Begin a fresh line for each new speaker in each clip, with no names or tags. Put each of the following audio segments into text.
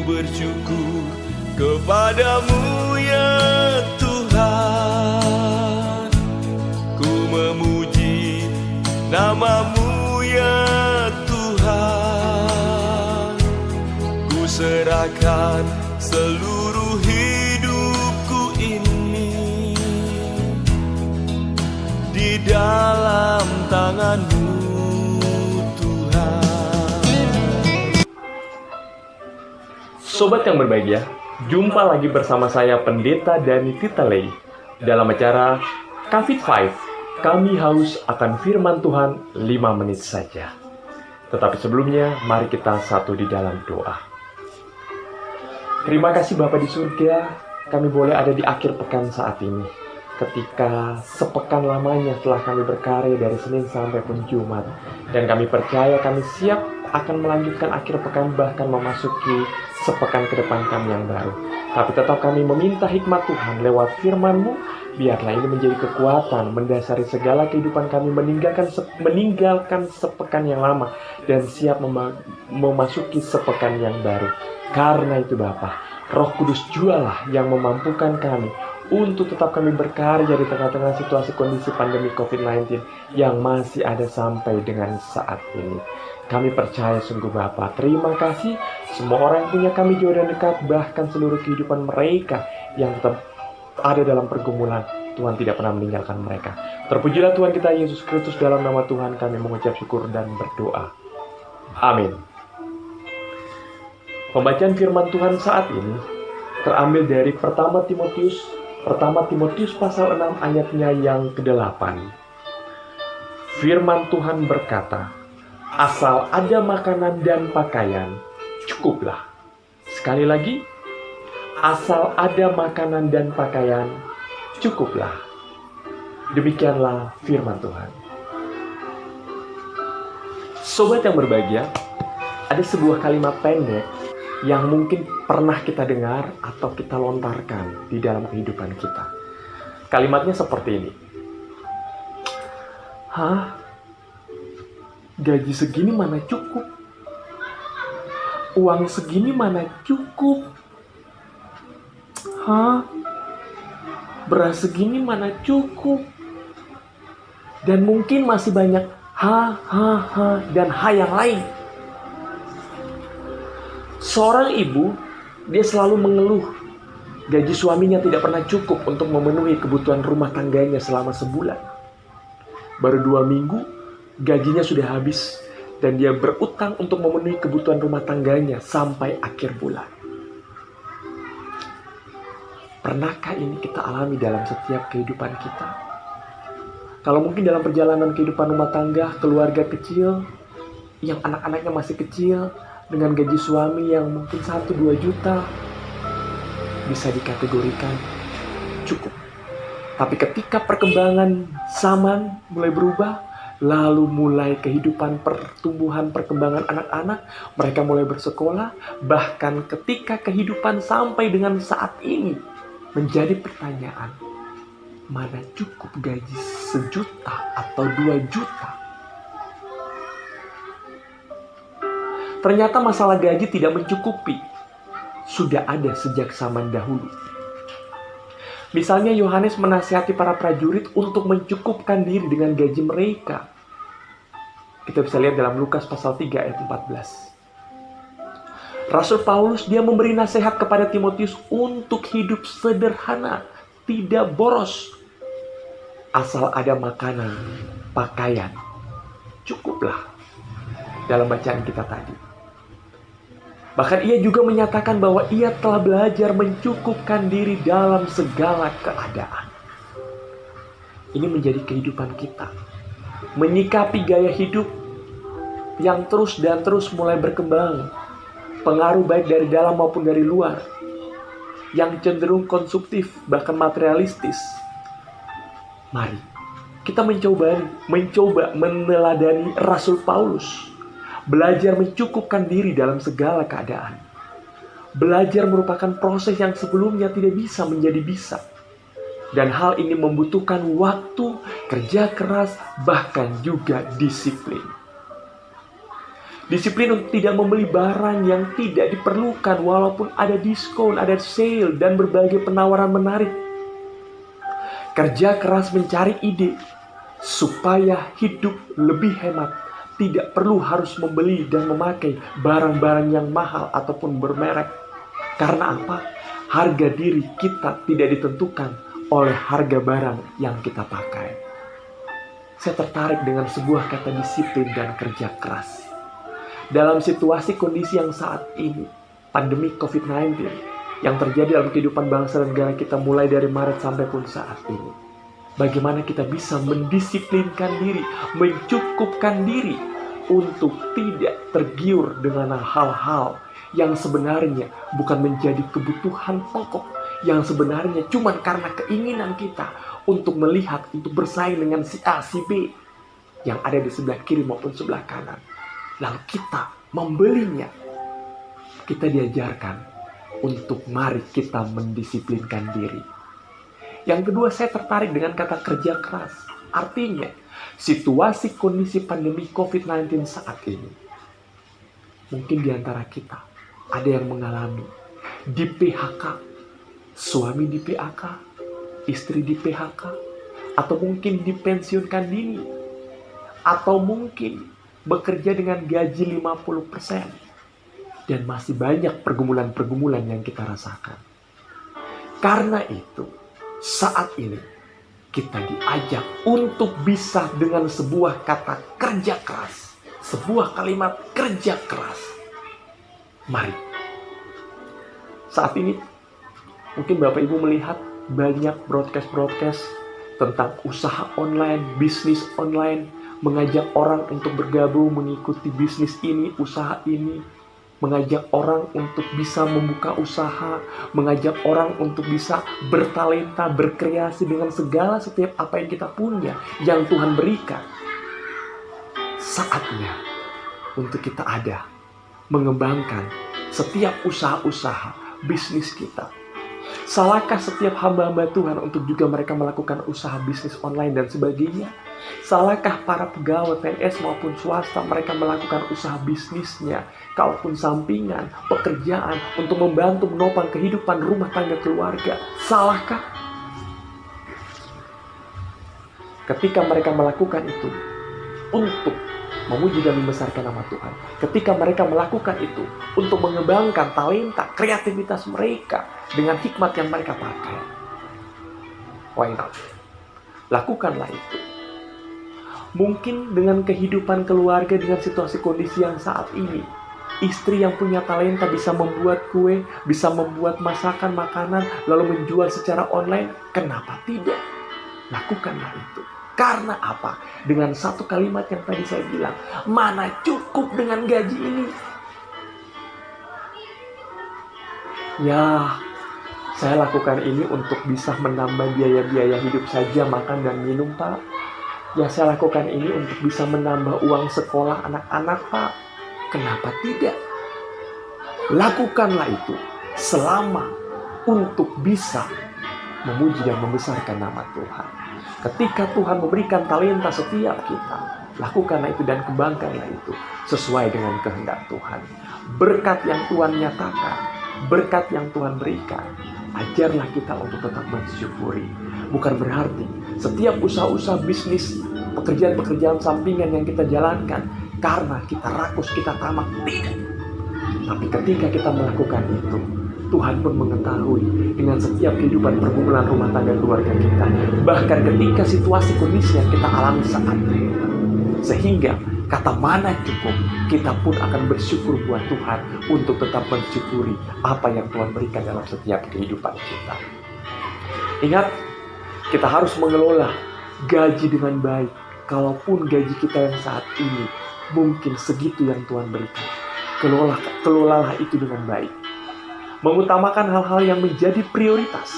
bersyukur kepadamu ya Tuhan. Ku memuji namamu ya Tuhan. Ku serahkan seluruh hidupku ini di dalam tanganmu Tuhan.
Sobat yang berbahagia, jumpa lagi bersama saya Pendeta Dani Titalei dalam acara Covid 5. Kami haus akan firman Tuhan 5 menit saja. Tetapi sebelumnya, mari kita satu di dalam doa. Terima kasih Bapa di surga, kami boleh ada di akhir pekan saat ini. Ketika sepekan lamanya telah kami berkarya dari Senin sampai pun Jumat. Dan kami percaya kami siap akan melanjutkan akhir pekan, bahkan memasuki sepekan ke depan kami yang baru. Tapi tetap kami meminta hikmat Tuhan lewat firman-Mu. Biarlah ini menjadi kekuatan mendasari segala kehidupan kami, meninggalkan sepekan yang lama dan siap memasuki sepekan yang baru. Karena itu Bapa, Roh Kudus jualah yang memampukan kami untuk tetap kami berkarya di tengah-tengah situasi kondisi pandemi COVID-19 yang masih ada sampai dengan saat ini. Kami percaya sungguh Bapa. Terima kasih semua orang yang punya kami jauh dan dekat, bahkan seluruh kehidupan mereka yang tetap ada dalam pergumulan. Tuhan tidak pernah meninggalkan mereka. Terpujilah Tuhan kita Yesus Kristus. Dalam nama Tuhan kami mengucap syukur dan berdoa. Amin. Pembacaan firman Tuhan saat ini terambil dari pertama Timotius pasal 6 ayatnya yang ke-8. Firman Tuhan berkata, asal ada makanan dan pakaian, cukuplah. Sekali lagi, asal ada makanan dan pakaian, cukuplah. Demikianlah firman Tuhan. Sobat yang berbahagia, ada sebuah kalimat pendek yang mungkin pernah kita dengar atau kita lontarkan di dalam kehidupan kita. Kalimatnya seperti ini. Hah? Gaji segini mana cukup? Uang segini mana cukup? Hah? Beras segini mana cukup? Dan mungkin masih banyak dan yang lain. Seorang ibu, dia selalu mengeluh gaji suaminya tidak pernah cukup untuk memenuhi kebutuhan rumah tangganya selama sebulan. Baru 2 minggu, gajinya sudah habis dan dia berutang untuk memenuhi kebutuhan rumah tangganya sampai akhir bulan. Pernahkah ini kita alami dalam setiap kehidupan kita? Kalau mungkin dalam perjalanan kehidupan rumah tangga, keluarga kecil, yang anak-anaknya masih kecil, dengan gaji suami yang mungkin 1-2 juta, bisa dikategorikan cukup. Tapi ketika perkembangan zaman mulai berubah, lalu mulai kehidupan pertumbuhan perkembangan anak-anak, mereka mulai bersekolah, bahkan ketika kehidupan sampai dengan saat ini, menjadi pertanyaan, mana cukup gaji 1 juta atau 2 juta? Ternyata masalah gaji tidak mencukupi. Sudah ada sejak zaman dahulu. Misalnya Yohanes menasihati para prajurit untuk mencukupkan diri dengan gaji mereka. Kita bisa lihat dalam Lukas pasal 3 ayat 14. Rasul Paulus dia memberi nasihat kepada Timotius untuk hidup sederhana, tidak boros. Asal ada makanan, pakaian, cukuplah. Dalam bacaan kita tadi. Bahkan ia juga menyatakan bahwa ia telah belajar mencukupkan diri dalam segala keadaan. Ini menjadi kehidupan kita. Menyikapi gaya hidup yang terus dan terus mulai berkembang. Pengaruh baik dari dalam maupun dari luar. Yang cenderung konsumtif, bahkan materialistis. Mari, kita mencoba meneladani Rasul Paulus. Belajar mencukupkan diri dalam segala keadaan. Belajar merupakan proses yang sebelumnya tidak bisa menjadi bisa. Dan hal ini membutuhkan waktu, kerja keras, bahkan juga disiplin. Disiplin untuk tidak membeli barang yang tidak diperlukan walaupun ada diskon, ada sale, dan berbagai penawaran menarik. Kerja keras mencari ide supaya hidup lebih hemat. Tidak perlu harus membeli dan memakai barang-barang yang mahal ataupun bermerek. Karena apa? Harga diri kita tidak ditentukan oleh harga barang yang kita pakai. Saya tertarik dengan sebuah kata disiplin dan kerja keras. Dalam situasi kondisi yang saat ini, pandemi COVID-19 yang terjadi dalam kehidupan bangsa dan negara kita mulai dari Maret sampai pun saat ini. Bagaimana kita bisa mendisiplinkan diri, mencukupkan diri untuk tidak tergiur dengan hal-hal yang sebenarnya bukan menjadi kebutuhan pokok, yang sebenarnya cuma karena keinginan kita untuk melihat, untuk bersaing dengan si A, si B yang ada di sebelah kiri maupun sebelah kanan. Lalu kita membelinya. Kita diajarkan untuk mari kita mendisiplinkan diri. Yang kedua, saya tertarik dengan kata kerja keras. Artinya, situasi kondisi pandemi COVID-19 saat ini, mungkin di antara kita ada yang mengalami di PHK, suami di PHK, istri di PHK, atau mungkin dipensiunkan dini, atau mungkin bekerja dengan gaji 50%. Dan masih banyak pergumulan-pergumulan yang kita rasakan. Karena itu, saat ini kita diajak untuk bisa dengan sebuah kata kerja keras. Sebuah kalimat kerja keras. Mari. Saat ini, mungkin Bapak Ibu melihat banyak broadcast-broadcast tentang usaha online, bisnis online, mengajak orang untuk bergabung mengikuti bisnis ini, usaha ini, mengajak orang untuk bisa membuka usaha, mengajak orang untuk bisa bertalenta, berkreasi dengan segala setiap apa yang kita punya, yang Tuhan berikan. Saatnya untuk kita ada, mengembangkan setiap usaha-usaha bisnis kita. Salahkah setiap hamba-hamba Tuhan untuk juga mereka melakukan usaha bisnis online dan sebagainya? Salahkah para pegawai PNS maupun swasta mereka melakukan usaha bisnisnya, kalaupun sampingan, pekerjaan untuk membantu menopang kehidupan rumah tangga keluarga? Salahkah? Ketika mereka melakukan itu untuk memuji dan membesarkan nama Tuhan, ketika mereka melakukan itu untuk mengembangkan talenta, kreativitas mereka dengan hikmat yang mereka pakai, why not? Lakukanlah itu. Mungkin dengan kehidupan keluarga, dengan situasi kondisi yang saat ini, istri yang punya talenta bisa membuat kue, bisa membuat masakan, makanan, lalu menjual secara online, kenapa tidak? Lakukanlah itu. Karena apa? Dengan satu kalimat yang tadi saya bilang, mana cukup dengan gaji ini? Ya, saya lakukan ini untuk bisa menambah biaya-biaya hidup saja, makan dan minum, Pak. Ya, saya lakukan ini untuk bisa menambah uang sekolah anak-anak, Pak. Kenapa tidak? Lakukanlah itu selama untuk bisa memuji dan membesarkan nama Tuhan. Ketika Tuhan memberikan talenta setiap kita, lakukanlah itu dan kembangkanlah itu sesuai dengan kehendak Tuhan. Berkat yang Tuhan nyatakan, berkat yang Tuhan berikan, ajarlah kita untuk tetap mensyukuri. Bukan berarti setiap usaha-usaha bisnis, pekerjaan-pekerjaan sampingan yang kita jalankan karena kita rakus, kita tamak, tidak. Tapi ketika kita melakukan itu, Tuhan pun mengetahui dengan setiap kehidupan pergumulan rumah tangga keluarga kita. Bahkan ketika situasi kondisi yang kita alami saat ini. Sehingga kata mana cukup, kita pun akan bersyukur buat Tuhan untuk tetap mensyukuri apa yang Tuhan berikan dalam setiap kehidupan kita. Ingat, kita harus mengelola gaji dengan baik. Kalaupun gaji kita yang saat ini mungkin segitu yang Tuhan berikan, kelolalah itu dengan baik. Mengutamakan hal-hal yang menjadi prioritas,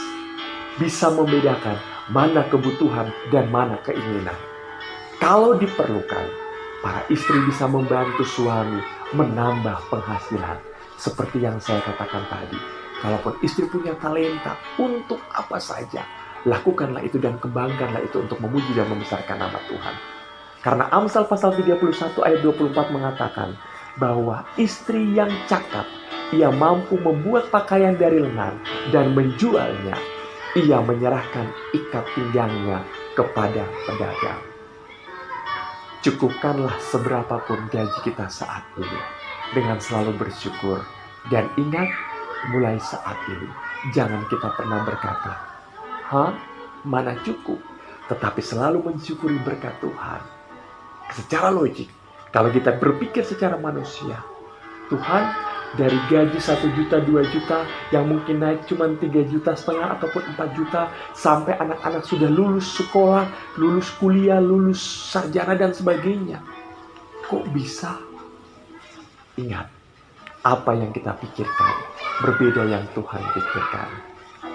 bisa membedakan mana kebutuhan dan mana keinginan. Kalau diperlukan, para istri bisa membantu suami menambah penghasilan. Seperti yang saya katakan tadi, kalaupun istri punya talenta untuk apa saja, lakukanlah itu dan kembangkanlah itu untuk memuji dan membesarkan nama Tuhan. Karena Amsal pasal 31 ayat 24 mengatakan, bahwa istri yang cakap, ia mampu membuat pakaian dari lenan dan menjualnya. Ia menyerahkan ikat pinggangnya kepada pedagang. Cukupkanlah seberapapun gaji kita saat ini dengan selalu bersyukur. Dan ingat, mulai saat ini jangan kita pernah berkata, mana cukup? Tetapi selalu mensyukuri berkat Tuhan. Secara logik, kalau kita berpikir secara manusia, Tuhan dari gaji 1 juta, 2 juta yang mungkin naik cuma 3,5 juta ataupun 4 juta sampai anak-anak sudah lulus sekolah, lulus kuliah, lulus sarjana dan sebagainya. Kok bisa? Ingat, apa yang kita pikirkan berbeda yang Tuhan pikirkan.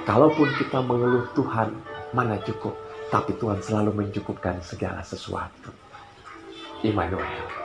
Kalaupun kita mengeluh Tuhan, mana cukup, tapi Tuhan selalu mencukupkan segala sesuatu. Immanuel.